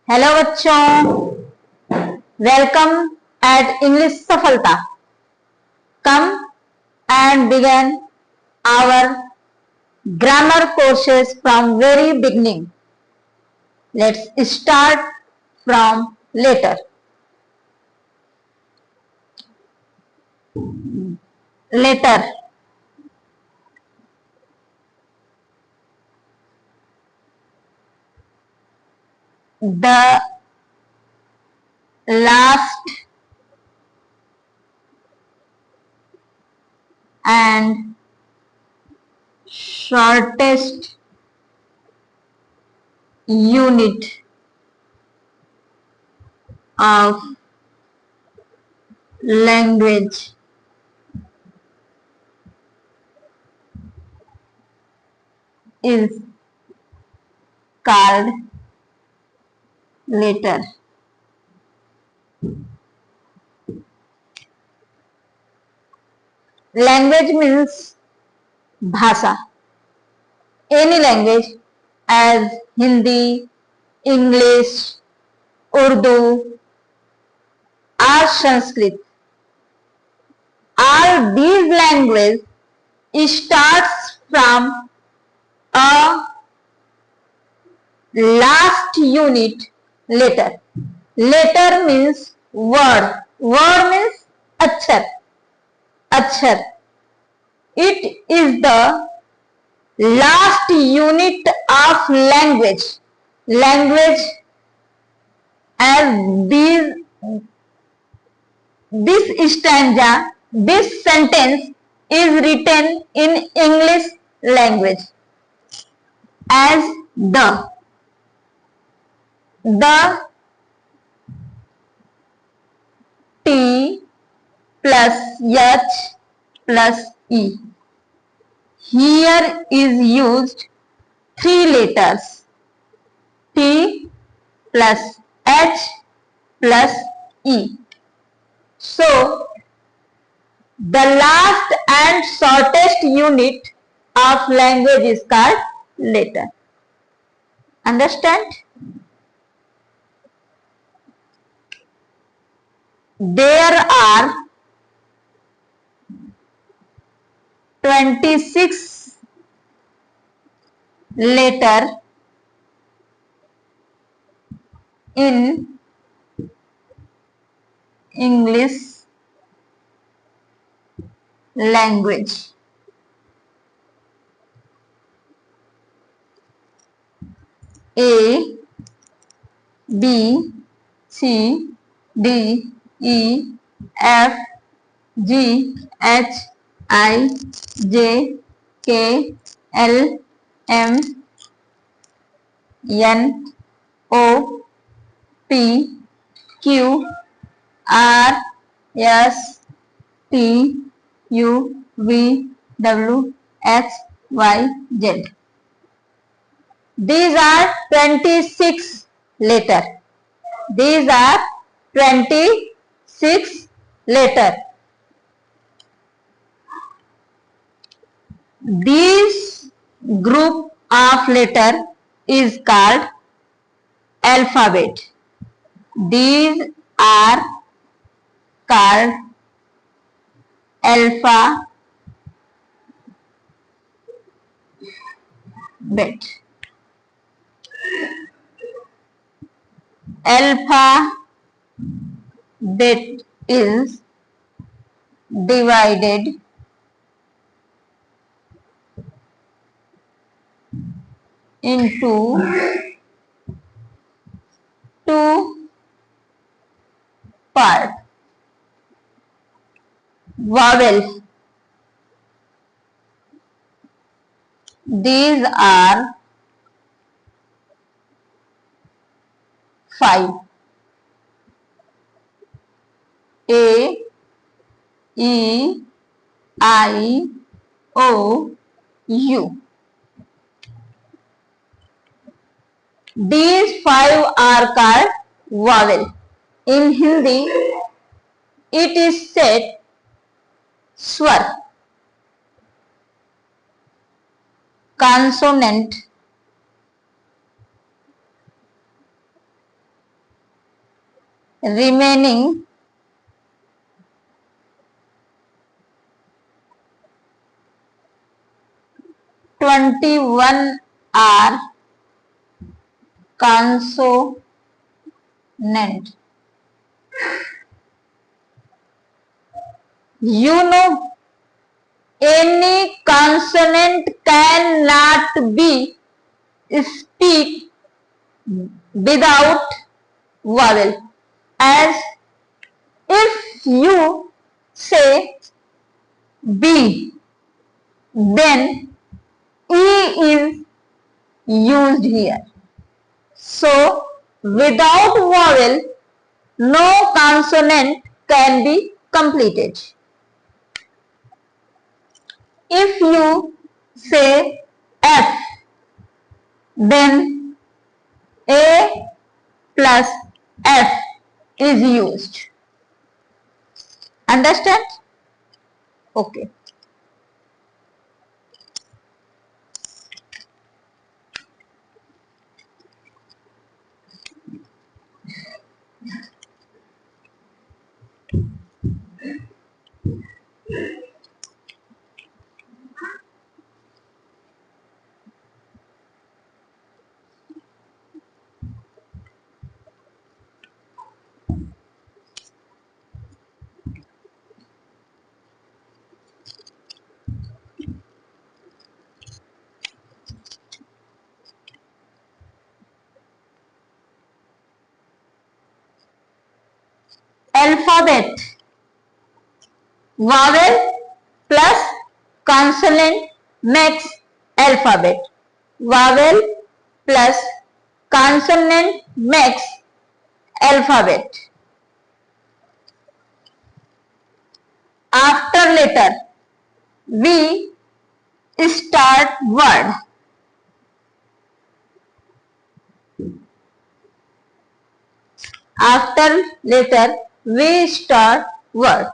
Hello बच्चों, welcome at English Safalta. Come and begin our grammar courses from very beginning. Let's start from letter. Letter the last and shortest unit of language is called letter. Language means bhasha. Any language as Hindi, English, Urdu or Sanskrit. All these languages starts from a last unit letter. Letter means word. Word means achar. Achar. It is the last unit of language. Language as this stanza, this sentence is written in English language as the T plus H plus E. Here is used three letters T plus H plus E. So, the last and shortest unit of language is called letter. Understand? There are 26 letters in English language. A, B, C, D, E, F, G, H, I, J, K, L, M, N, O, P, Q, R, S, T, U, V, W, X, Y, Z. These are 26 letters. These are 26 letters. This group of letters is called alphabet. These are called alphabet. Alphabet is divided into two parts. Vowel. These are 5. A, E, I, O, U. These 5 are called vowel. In Hindi, it is said swar, consonant, remaining 21 are consonant. You know, any consonant cannot be speak without vowel. As if you say B, then E is used here. So, without vowel, no consonant can be completed. If you say F, then A plus F is used. Understand? Okay. Alphabet, vowel plus consonant makes alphabet. Vowel plus consonant makes alphabet. After letter, we start word. After letter, we start word.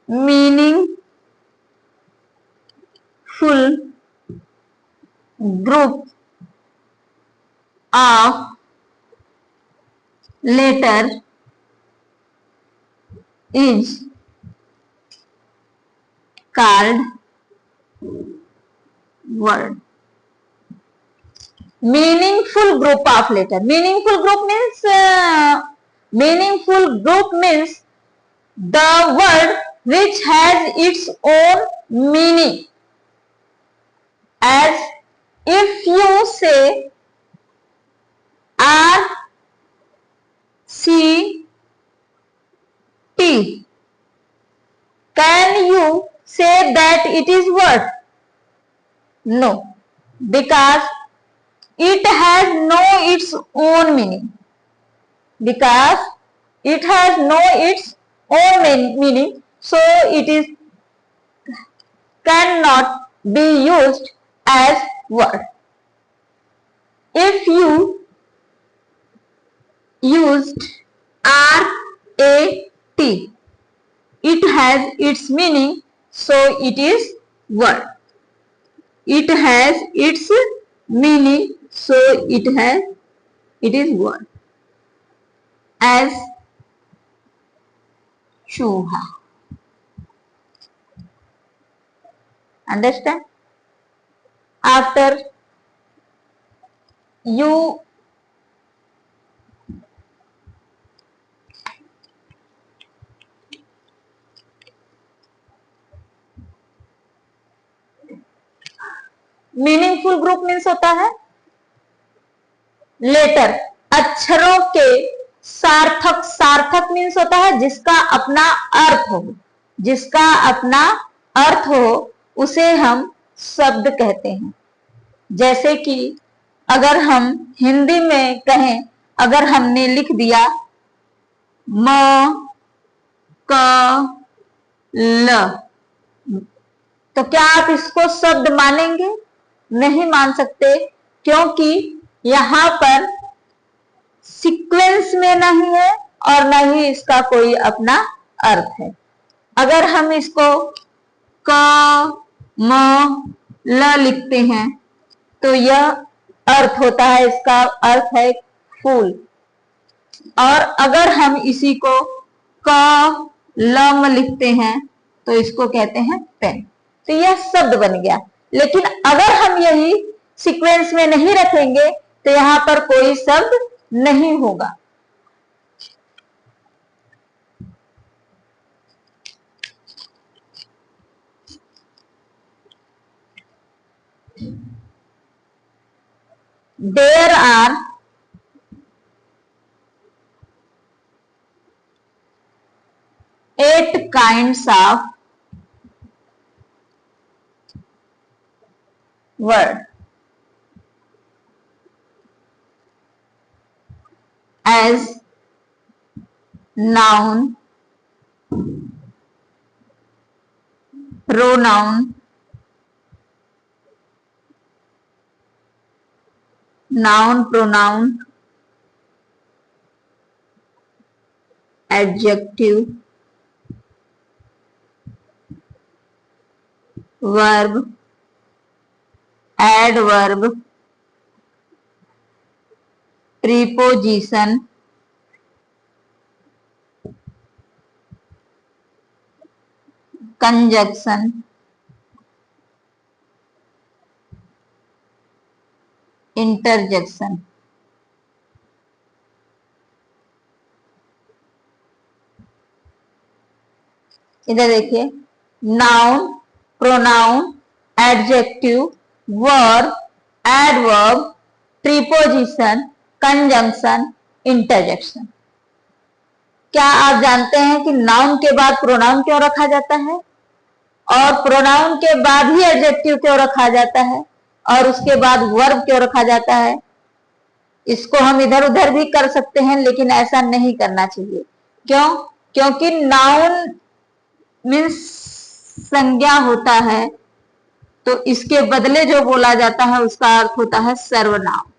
Meaningful group of letter is called word. Meaningful group of letter. Meaningful group means the word which has its own meaning. As if you say R C T, can you say that it is word? No, because it has no its own meaning. Because it has no its own meaning, so it is cannot be used as word. If you used R-A-T, it has its meaning, so it is word. It has its meaning, so it is word. As Shuha. Understand? After you meaningful group means होता है letter, अक्षरों के सार्थक. सार्थक means होता है जिसका अपना अर्थ हो. जिसका अपना अर्थ हो उसे हम शब्द कहते हैं. जैसे कि अगर हम हिंदी में कहें, अगर हमने लिख दिया म क ल, तो क्या आप इसको शब्द मानेंगे? नहीं मान सकते, क्योंकि यहाँ पर सीक्वेंस में नहीं है और न ही इसका कोई अपना अर्थ है. अगर हम इसको क म ल लिखते हैं तो यह अर्थ होता है, इसका अर्थ है फूल। और अगर हम इसी को क लम लिखते हैं तो इसको कहते हैं पेन। तो यह शब्द बन गया। लेकिन अगर हम यही सीक्वेंस में नहीं रखेंगे तो यहां पर कोई शब्द नहीं होगा। There are 8 kinds of word as noun, pronoun, noun, pronoun, adjective, verb, adverb, preposition, conjunction, interjection। इधर देखिए, noun, pronoun, adjective, verb, adverb, preposition, conjunction, interjection. क्या आप जानते हैं कि नाउन के बाद प्रोनाउन क्यों रखा जाता है और प्रोनाउन के बाद ही एडजेक्टिव क्यों रखा जाता है और उसके बाद वर्ब क्यों रखा जाता है? इसको हम इधर उधर भी कर सकते हैं लेकिन ऐसा नहीं करना चाहिए। क्यों? क्योंकि नाउन मीन्स संज्ञा होता है, तो इसके बदले जो बोला जाता है उसका अर्थ होता है सर्वनाम।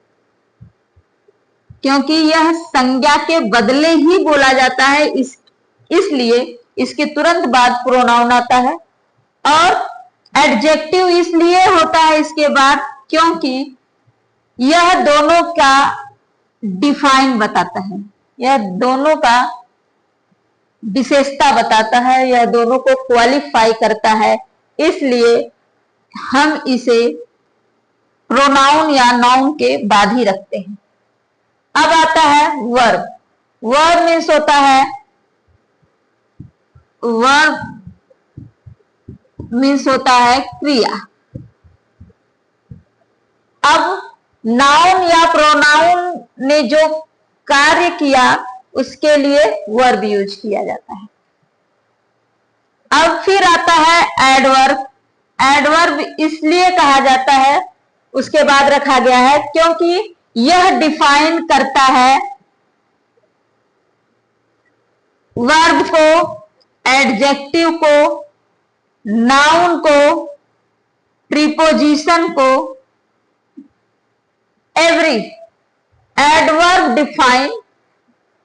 क्योंकि यह संज्ञा के बदले ही बोला जाता है, इसलिए इसके तुरंत बाद प्रोनाउन आता है। और एडजेक्टिव इसलिए होता है इसके बाद क्योंकि यह दोनों का डिफाइन बताता है, यह दोनों का विशेषता बताता है, यह दोनों को क्वालिफाई करता है, इसलिए हम इसे प्रोनाउन या नाउन के बाद ही रखते हैं। अब आता है वर्ब। वर्ब मीन्स होता है, वर्ब मीन्स होता है क्रिया। अब नाउन या प्रोनाउन ने जो कार्य किया उसके लिए वर्ब यूज किया जाता है। अब फिर आता है एडवर्ब। एडवर्ब इसलिए कहा जाता है, उसके बाद रखा गया है क्योंकि यह डिफाइन करता है वर्ब को, एडजेक्टिव को, नाउन को, प्रीपोजिशन को। Every adverb define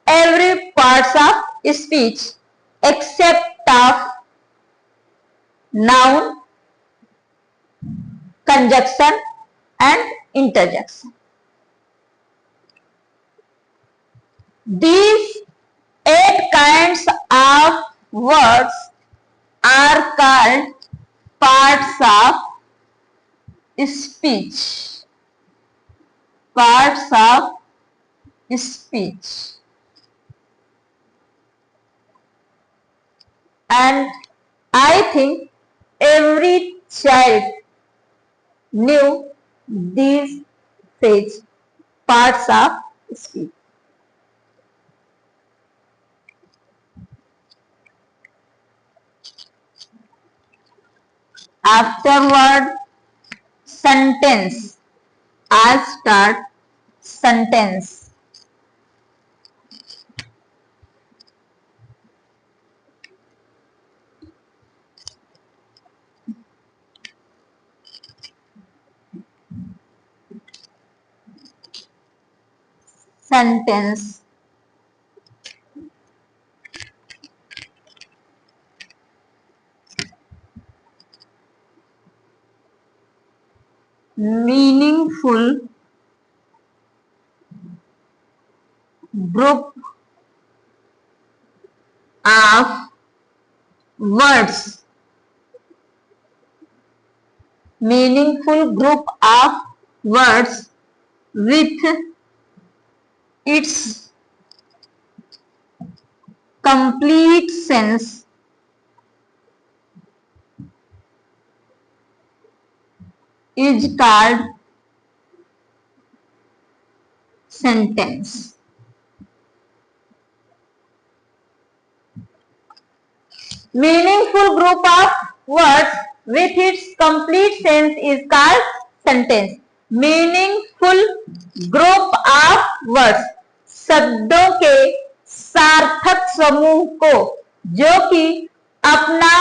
every parts of speech except of noun, conjunction and interjection. These 8 kinds of words are called parts of speech. Parts of speech. And I think every child knew these 6 parts of speech. Afterward, sentence. I'll start sentence. Sentence. Meaningful group of words, meaningful group of words with its complete sense is called sentence. Meaningful group of words with its complete sense is called sentence. Meaningful group of words, शब्दों के सार्थक समूह को जो कि अपना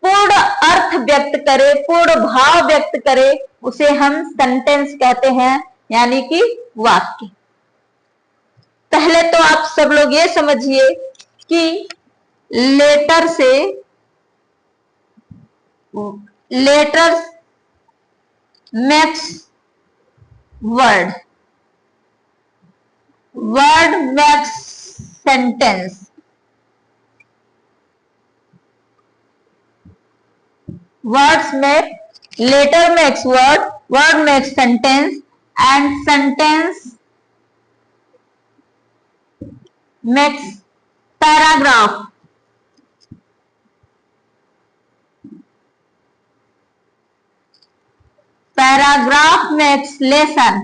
पूर्ण अर्थ व्यक्त करे, पूर्ण भाव व्यक्त करे, उसे हम सेंटेंस कहते हैं, यानी कि वाक्य। पहले तो आप सब लोग ये समझिए कि letter makes word, word makes sentence. Words में letter makes word, word makes sentence and sentence makes paragraph. Paragraph makes lesson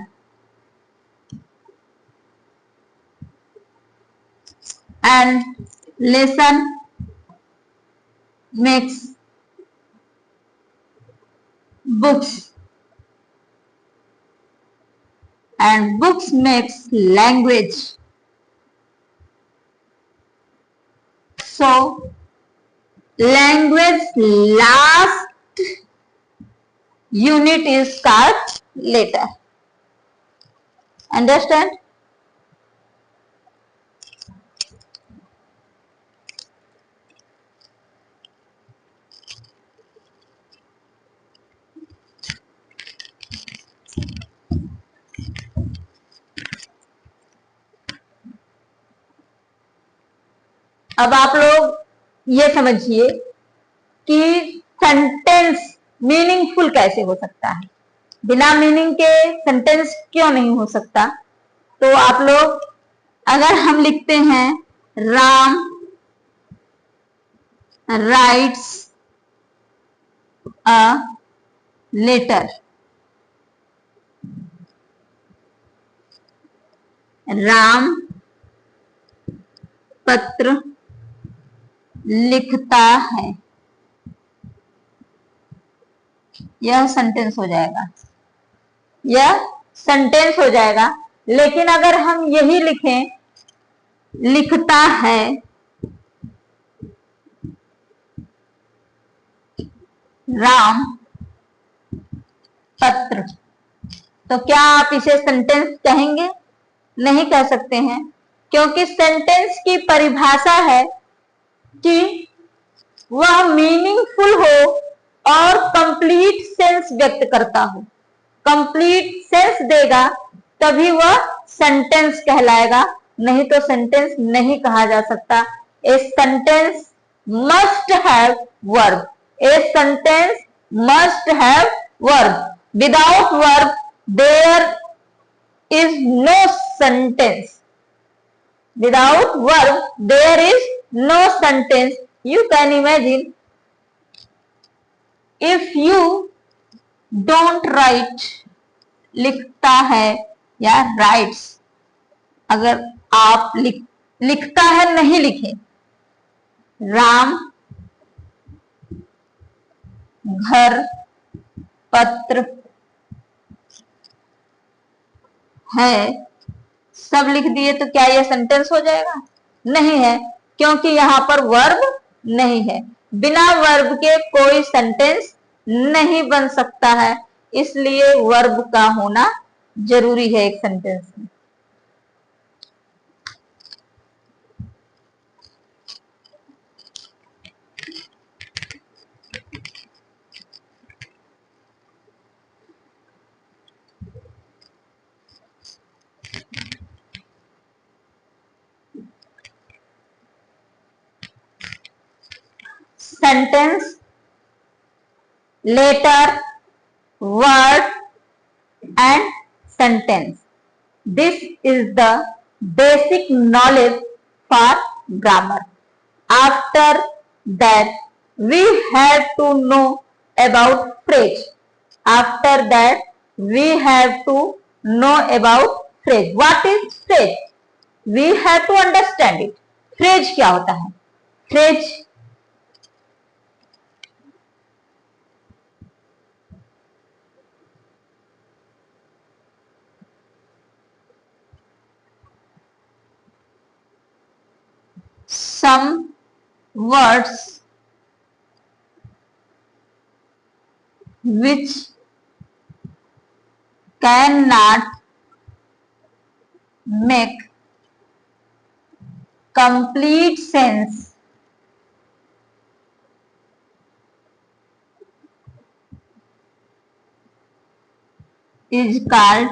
and lesson makes books and books makes language. So language last unit is called letter. Understand? अब आप लोग ये समझिए कि sentence meaningful कैसे हो सकता है। बिना मीनिंग के सेंटेंस क्यों नहीं हो सकता। तो आप लोग, अगर हम लिखते हैं Ram writes a letter, Ram पत्र लिखता है, यह सेंटेंस हो जाएगा, यह सेंटेंस हो जाएगा। लेकिन अगर हम यही लिखें लिखता है राम पत्र, तो क्या आप इसे सेंटेंस कहेंगे? नहीं कह सकते हैं, क्योंकि सेंटेंस की परिभाषा है कि वह मीनिंगफुल हो और कंप्लीट सेंस व्यक्त करता हो। कंप्लीट सेंस देगा तभी वह सेंटेंस कहलाएगा, नहीं तो सेंटेंस नहीं कहा जा सकता। A sentence must have verb, a sentence must have verb, without verb there is no sentence. Without verb there is no sentence. You can imagine if you don't write, लिखता है या writes, अगर आप लिखता है नहीं लिखे, राम घर पत्र है, सब लिख दिए, तो क्या यह सेंटेंस हो जाएगा? नहीं है, क्योंकि यहां पर वर्ब नहीं है। बिना वर्ब के कोई सेंटेंस नहीं बन सकता है, इसलिए वर्ब का होना जरूरी है एक सेंटेंस में। sentence, letter, word and sentence. This is the basic knowledge for grammar. After that, we have to know about phrase. After that, we have to know about phrase. What is phrase? We have to understand it. Phrase क्या होता है? Phrase some words which cannot make complete sense is called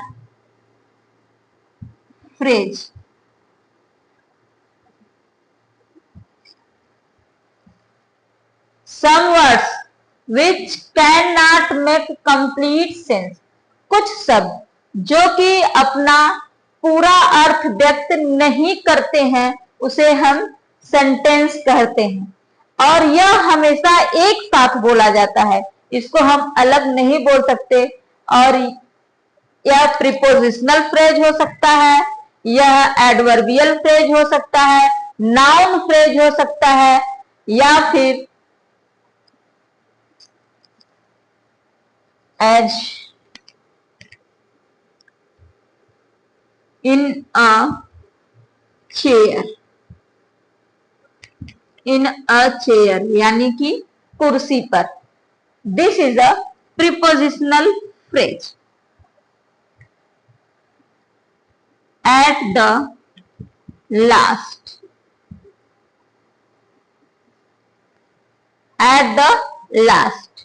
phrase. Some words which cannot make complete sense. कुछ शब्द जो कि अपना पूरा अर्थ व्यक्त नहीं करते हैं उसे हम सेंटेंस कहते हैं और यह हमेशा एक साथ बोला जाता है, इसको हम अलग नहीं बोल सकते। और यह प्रीपोजिशनल फ्रेज हो सकता है, यह एडवर्बियल फ्रेज हो सकता है, नाउन फ्रेज हो सकता है या फिर as in a chair, in a chair यानी कि कुर्सी पर। This is a prepositional phrase. At the last, at the last,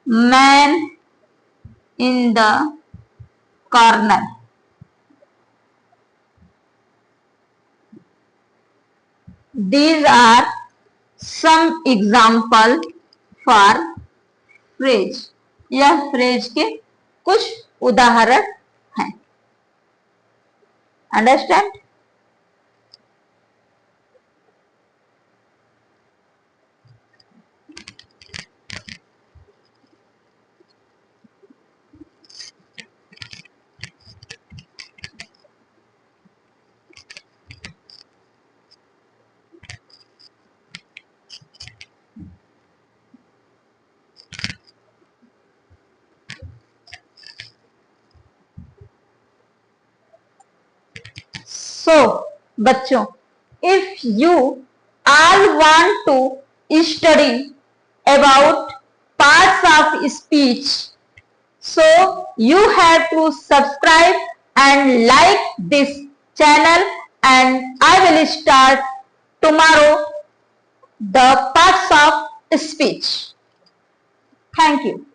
man in the corner, these are some example for phrase. यह फ्रेज के कुछ उदाहरण हैं। अंडरस्टैंड? So, बच्चों, if you all want to study about parts of speech, so you have to subscribe and like this channel, and I will start tomorrow the parts of speech. Thank you.